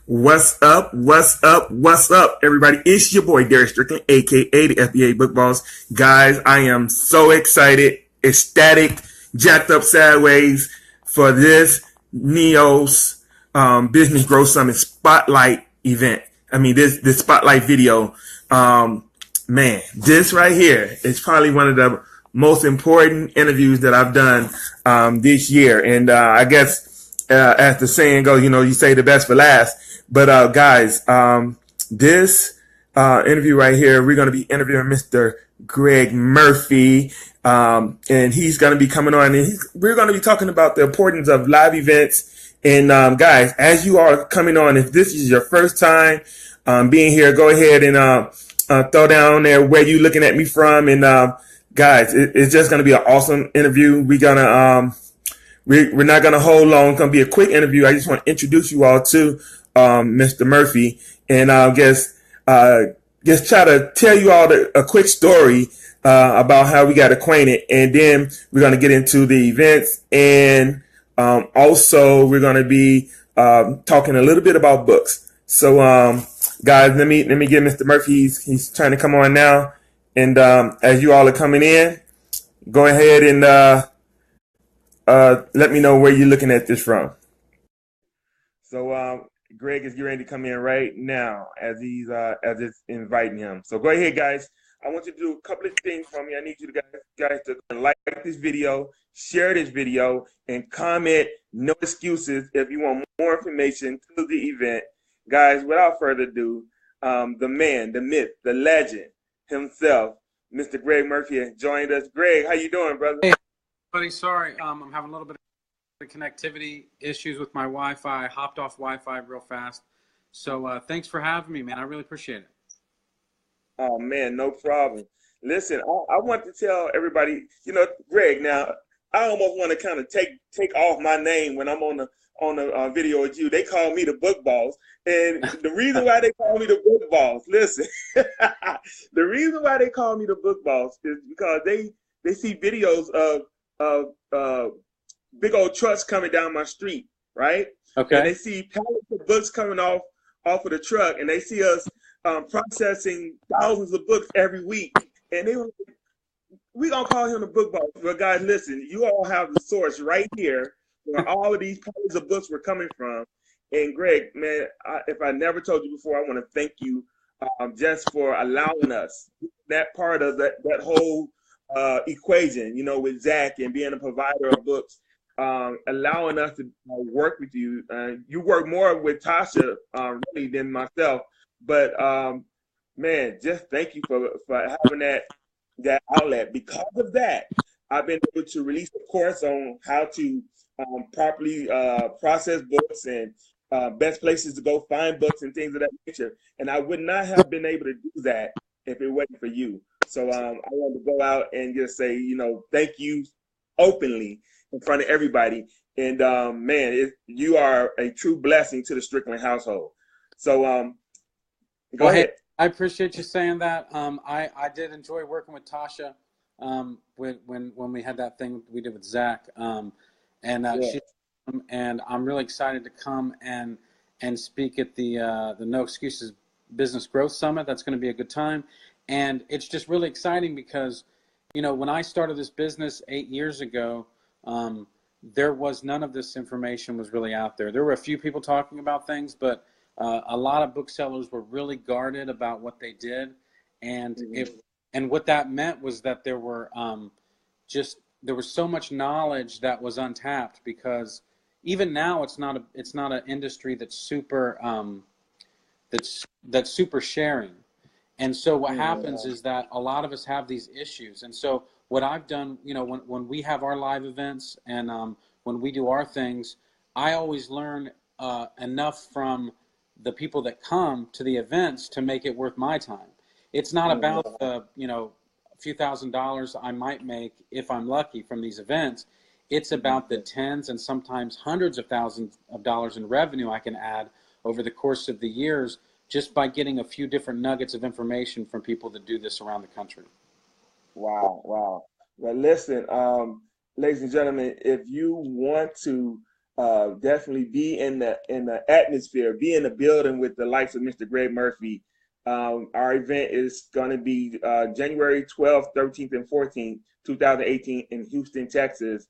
What's up? What's up? What's up, everybody? It's your boy Derek Strickland, aka the FBA Book Boss. Guys, I am so excited, ecstatic, jacked up sideways for this NEOS Business Growth Summit Spotlight event. This Spotlight video. Man, this right here is probably one of the most important interviews that I've done this year. And I guess as the saying goes, you say the best for last. But guys, this interview right here, we're going to be interviewing Mr. Greg Murphy, and he's going to be coming on, and we're going to be talking about the importance of live events. And guys, as you are coming on, if this is your first time being here, go ahead and throw down there where you looking at me from. And guys, it's just going to be an awesome interview. We're not going to hold long. It's going to be a quick interview. I just want to introduce you all to Mr. Murphy, and just try to tell you all a quick story about how we got acquainted, and then we're going to get into the events, and also we're going to be talking a little bit about books. So guys, let me get Mr. Murphy. He's trying to come on now, and as you all are coming in, go ahead and let me know where you're looking at this from. So Greg is getting ready to come in right now as it's inviting him. So go ahead, guys. I want you to do a couple of things for me. I need you guys to like this video, share this video, and comment no excuses if you want more information to the event. Guys, without further ado, the man, the myth, the legend himself, Mr. Greg Murphy, has joined us. Greg, how you doing, brother? Hey, buddy. Sorry, I'm having a little bit of connectivity issues with my Wi-Fi. I hopped off Wi-Fi real fast. So thanks for having me, man. I really appreciate it. Oh man, no problem. Listen, I want to tell everybody, Greg. Now, I almost want to kind of take off my name when I'm on the video with you. They call me the Book Boss, and the reason why they call me the Book Boss, listen, the reason why they call me the Book Boss is because they see videos of big old trucks coming down my street, right? Okay. And they see pallets of books coming off of the truck, and they see us processing thousands of books every week. And we gonna call him the Book Boss. But guys, listen, you all have the source right here where all of these pallets of books were coming from. And Greg, man, if I never told you before, I want to thank you just for allowing us that part of that whole equation, with Zach and being a provider of books. Allowing us to work with you. You work more with Tasha really than myself, but man, just thank you for having that outlet. Because of that, I've been able to release a course on how to properly process books and best places to go find books and things of that nature. And I would not have been able to do that if it wasn't for you. So I wanted to go out and just say, thank you openly in front of everybody. And man, you are a true blessing to the Strickland household. So go ahead. I appreciate you saying that. I did enjoy working with Tasha when we had that thing we did with Zach. And I'm really excited to come and speak at the No Excuses Business Growth Summit. That's going to be a good time. And it's just really exciting because, when I started this business 8 years ago, there was none of this information was really out there. There were a few people talking about things, but a lot of booksellers were really guarded about what they did. And and what that meant was that there were there was so much knowledge that was untapped, because even now it's not an industry that's super that's super sharing. And so what happens is that a lot of us have these issues. And so what I've done, when we have our live events and when we do our things, I always learn enough from the people that come to the events to make it worth my time. It's not about the, a few $1,000s I might make if I'm lucky from these events. It's about the tens and sometimes hundreds of thousands of dollars in revenue I can add over the course of the years just by getting a few different nuggets of information from people that do this around the country. Wow. Well, listen, ladies and gentlemen, if you want to definitely be in the atmosphere, be in the building with the likes of Mr. Greg Murphy. Our event is going to be January 12th, 13th, and 14th, 2018 in Houston, Texas.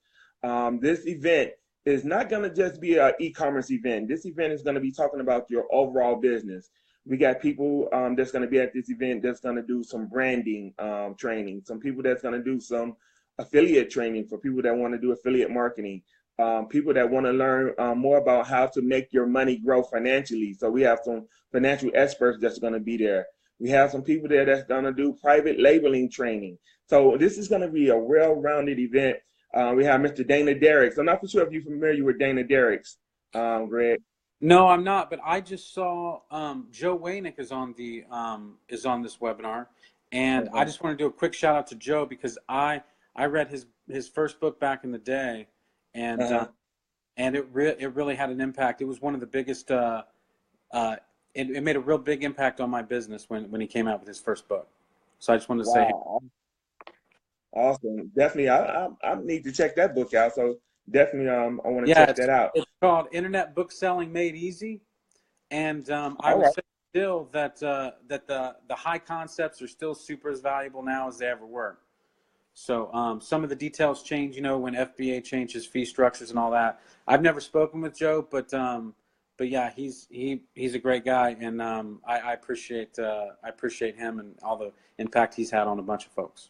This event is not going to just be an e-commerce event. This event is going to be talking about your overall business. We got people that's going to be at this event that's going to do some branding training, some people that's going to do some affiliate training for people that want to do affiliate marketing, people that want to learn more about how to make your money grow financially. So we have some financial experts that's going to be there. We have some people there that's going to do private labeling training. So this is going to be a well-rounded event. We have Mr. Dana Derricks. I'm not for sure if you're familiar with Dana Derricks, Greg. No, I'm not, but I just saw Joe Waynick is on this webinar, and I just want to do a quick shout out to Joe because I read his first book back in the day, and it really had an impact. It was one of the biggest. It made a real big impact on my business when he came out with his first book. So I just wanted to say. Awesome. Definitely, I need to check that book out. So definitely, I want to check that out. It's called Internet Book Selling Made Easy, and I would say still that the high concepts are still super as valuable now as they ever were. So some of the details change, when FBA changes fee structures and all that. I've never spoken with Joe, but yeah, he's a great guy, and I appreciate him and all the impact he's had on a bunch of folks.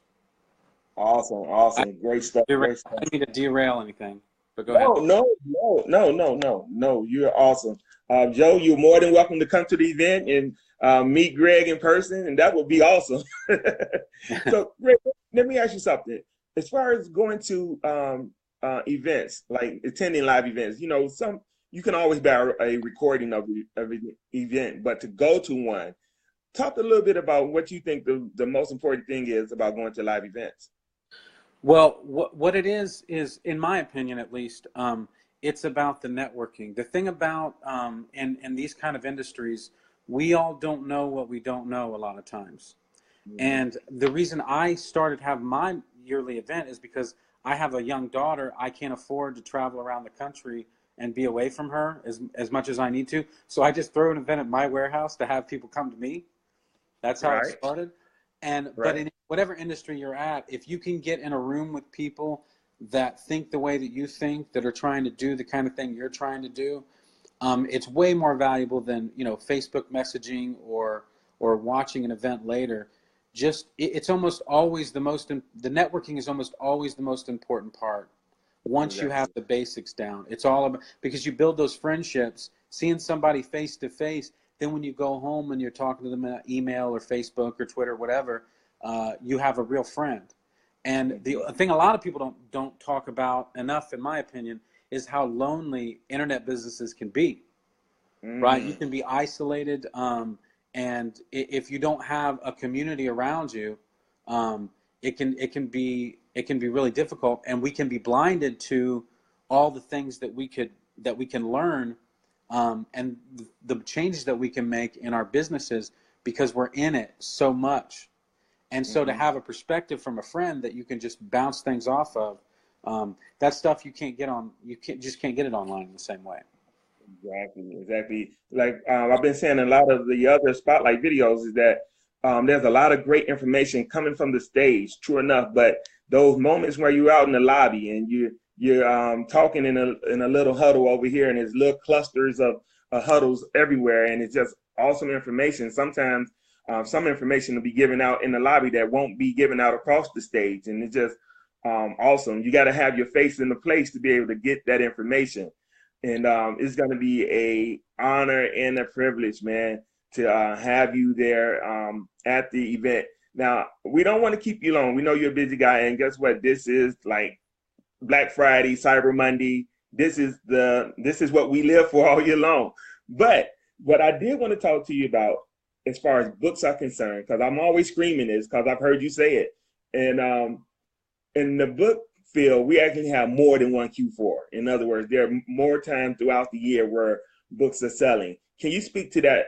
Awesome, great stuff. I didn't mean to derail anything, but go ahead. No, you're awesome. Joe, you're more than welcome to come to the event and meet Greg in person, and that would be awesome. So, Greg, let me ask you something. As far as going to events, like attending live events, you can always buy a recording of an event, but to go to one, talk a little bit about what you think the most important thing is about going to live events. Well, what it is, in my opinion at least, it's about the networking. The thing about in these kind of industries, we all don't know what we don't know a lot of times. Mm-hmm. And the reason I started having my yearly event is because I have a young daughter. I can't afford to travel around the country and be away from her as much as I need to. So I just throw an event at my warehouse to have people come to me. That's how it started. But in whatever industry you're at, if you can get in a room with people that think the way that you think, that are trying to do the kind of thing you're trying to do, it's way more valuable than Facebook messaging or watching an event later. It's almost always the networking is almost always the most important part. Once you have the basics down, it's all about, because you build those friendships, seeing somebody face to face. Then when you go home and you're talking to them on email or Facebook or Twitter, whatever, you have a real friend. And the thing a lot of people don't talk about enough, in my opinion, is how lonely internet businesses can be. Right? You can be isolated, and if you don't have a community around you, it can be really difficult, and we can be blinded to all the things that we can learn. And the changes that we can make in our businesses because we're in it so much. And so to have a perspective from a friend that you can just bounce things off of, that stuff you can't get it online in the same way. Exactly. Like I've been saying in a lot of the other spotlight videos is that there's a lot of great information coming from the stage, true enough, but those moments where you're out in the lobby and you're talking in a little huddle over here, and there's little clusters of huddles everywhere, and it's just awesome information. Sometimes some information will be given out in the lobby that won't be given out across the stage, and it's just awesome. You got to have your face in the place to be able to get that information, and it's going to be a honor and a privilege, man, to have you there at the event. Now, we don't want to keep you long. We know you're a busy guy, and guess what? This is like Black Friday, Cyber Monday. This is what we live for all year long. But what I did want to talk to you about, as far as books are concerned, because I'm always screaming this because I've heard you say it. And in the book field, we actually have more than one Q4. In other words, there are more times throughout the year where books are selling. Can you speak to that?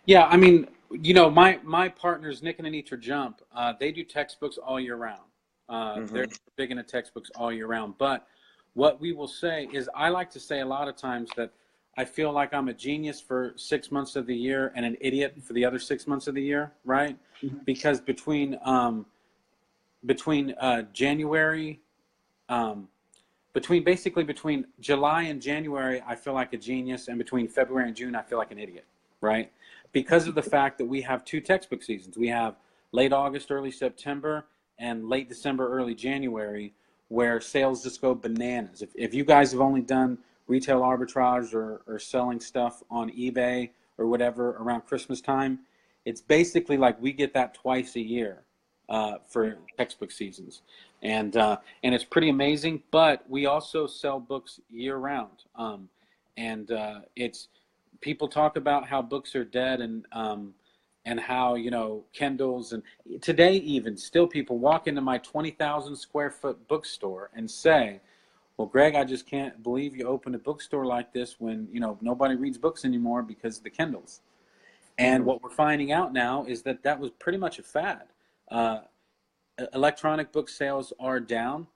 Yeah, I mean, my partners, Nick and Anitra Jump, they do textbooks all year round. They're big into textbooks all year round. But what we will say is, I like to say a lot of times that I feel like I'm a genius for 6 months of the year and an idiot for the other 6 months of the year, right? Because between January, um, between July and January, I feel like a genius, and between February and June, I feel like an idiot, right? Because of the fact that we have two textbook seasons. We have late August, early September, and late December, early January, where sales just go bananas. If you guys have only done retail arbitrage or selling stuff on eBay or whatever around Christmas time, it's basically like we get that twice a year for textbook seasons, and it's pretty amazing. But we also sell books year round, and it's people talk about how books are dead, and how, you know, Kindles, and today even still people walk into my 20,000 square foot bookstore and say, well, Greg, I just can't believe you opened a bookstore like this when, you know, nobody reads books anymore because of the Kindles. And what we're finding out now is that that was pretty much a fad. Uh, Electronic book sales are down.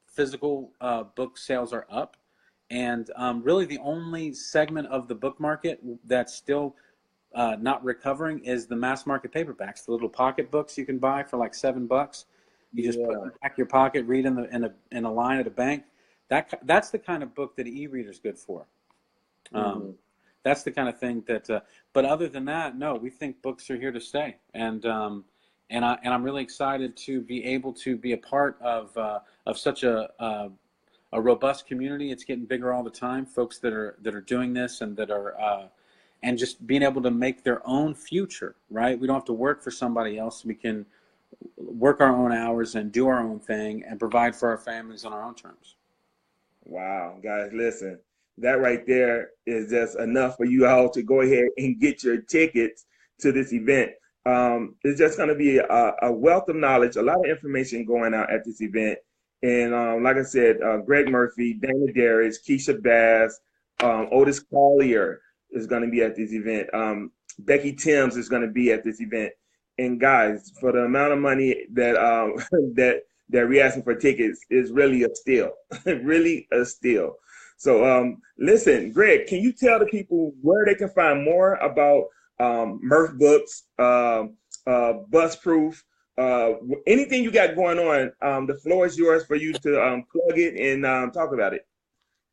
Physical book sales are up. And really the only segment of the book market that's still not recovering is the mass market paperbacks, the little pocket books you can buy for like $7. You just put them back in your pocket, read in a line at a bank. That's the kind of book that e-reader's good for. That's the kind of thing that. But other than that, no, we think books are here to stay, and I'm really excited to be able to be a part of such a robust community. It's getting bigger all the time. Folks that are doing this and that are and just being able to make their own future. Right, we don't have to work for somebody else. We can work our own hours and do our own thing and provide for our families on our own terms. Wow, guys, listen, that right there is just enough for you all to go ahead and get your tickets to this event. It's just going to be a wealth of knowledge, a lot of information going out at this event. And like I said, Greg Murphy, Dana Darius, Keisha Bass, Otis Collier is going to be at this event. Becky Timms is going to be at this event. And guys, for the amount of money that that we're asking for tickets is really a steal, really a steal. So listen, Greg, can you tell the people where they can find more about Murph Books, Busproof, anything you got going on? The floor is yours for you to plug it and talk about it.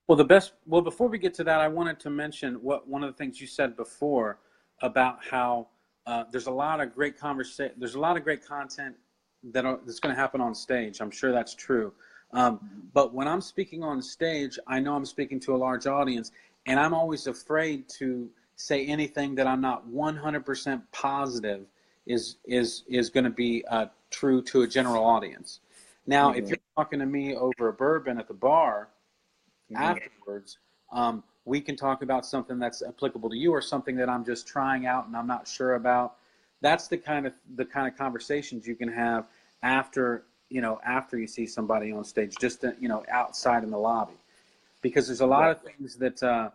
Well, before we get to that, I wanted to mention one of the things you said before about how there's a lot of great there's a lot of great content that's going to happen on stage. I'm sure that's true. But when I'm speaking on stage, I know I'm speaking to a large audience, and I'm always afraid to say anything that I'm not 100% positive is going to be true to a general audience. Now, if you're talking to me over a bourbon at the bar afterwards, we can talk about something that's applicable to you or something that I'm just trying out and I'm not sure about. That's the kind of conversations you can have after you see somebody on stage, just outside in the lobby, because there's a lot of things that,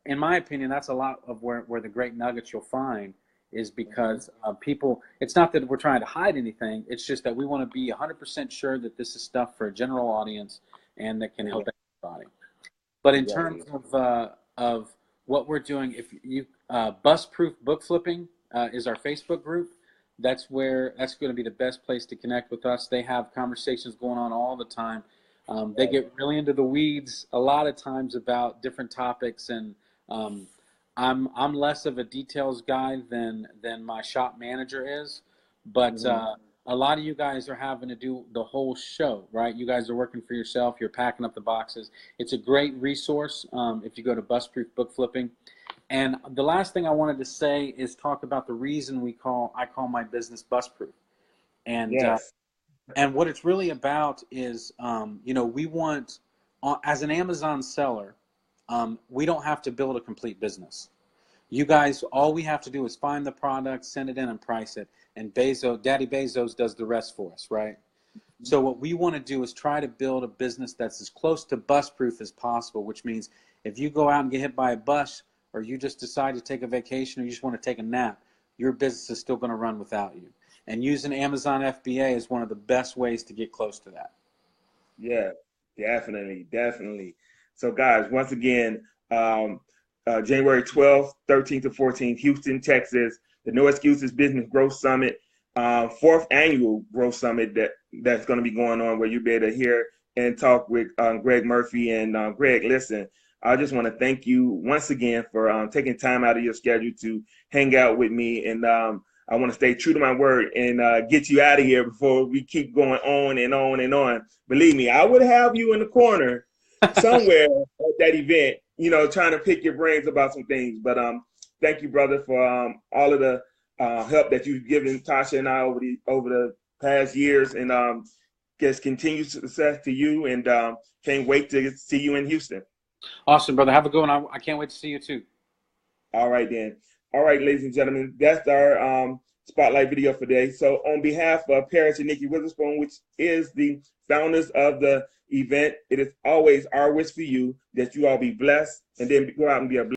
in my opinion, that's a lot of where the great nuggets you'll find is because people. It's not that we're trying to hide anything. It's just that we want to be 100% sure that this is stuff for a general audience and that can help everybody. But in terms of what we're doing, if you Busproof Book Flipping is our Facebook group. That's going to be the best place to connect with us. They have conversations going on all the time. They get really into the weeds a lot of times about different topics, and I'm less of a details guy than my shop manager is. But a lot of you guys are having to do the whole show, right? You guys are working for yourself. You're packing up the boxes. It's a great resource if you go to Busproof Book Flipping. And the last thing I wanted to say is talk about the reason I call my business Busproof. And and what it's really about is, we want, as an Amazon seller, we don't have to build a complete business. You guys, all we have to do is find the product, send it in, and price it. And Daddy Bezos does the rest for us, right? So what we want to do is try to build a business that's as close to bus-proof as possible, which means if you go out and get hit by a bus, or you just decide to take a vacation, or you just want to take a nap, your business is still going to run without you. And using Amazon FBA is one of the best ways to get close to that. Yeah, Definitely, definitely. So, guys, once again, January 12th, 13th to 14th, Houston, Texas, the No Excuses Business Growth Summit, fourth annual Growth Summit that's going to be going on, where you'll be able to hear and talk with Greg Murphy. And Greg, listen, I just want to thank you once again for taking time out of your schedule to hang out with me. And I want to stay true to my word and get you out of here before we keep going on and on and on. Believe me, I would have you in the corner somewhere at that event, trying to pick your brains about some things. But thank you, brother, for all of the help that you've given Tasha and I over the past years, and just continued success to you. And can't wait to see you in Houston. Awesome, brother. Have a good one. I can't wait to see you too. All right, then. All right, ladies and gentlemen, that's our spotlight video for today. So on behalf of Paris and Nikki Witherspoon, which is the founders of the event, it is always our wish for you that you all be blessed and then go out and be a blessing.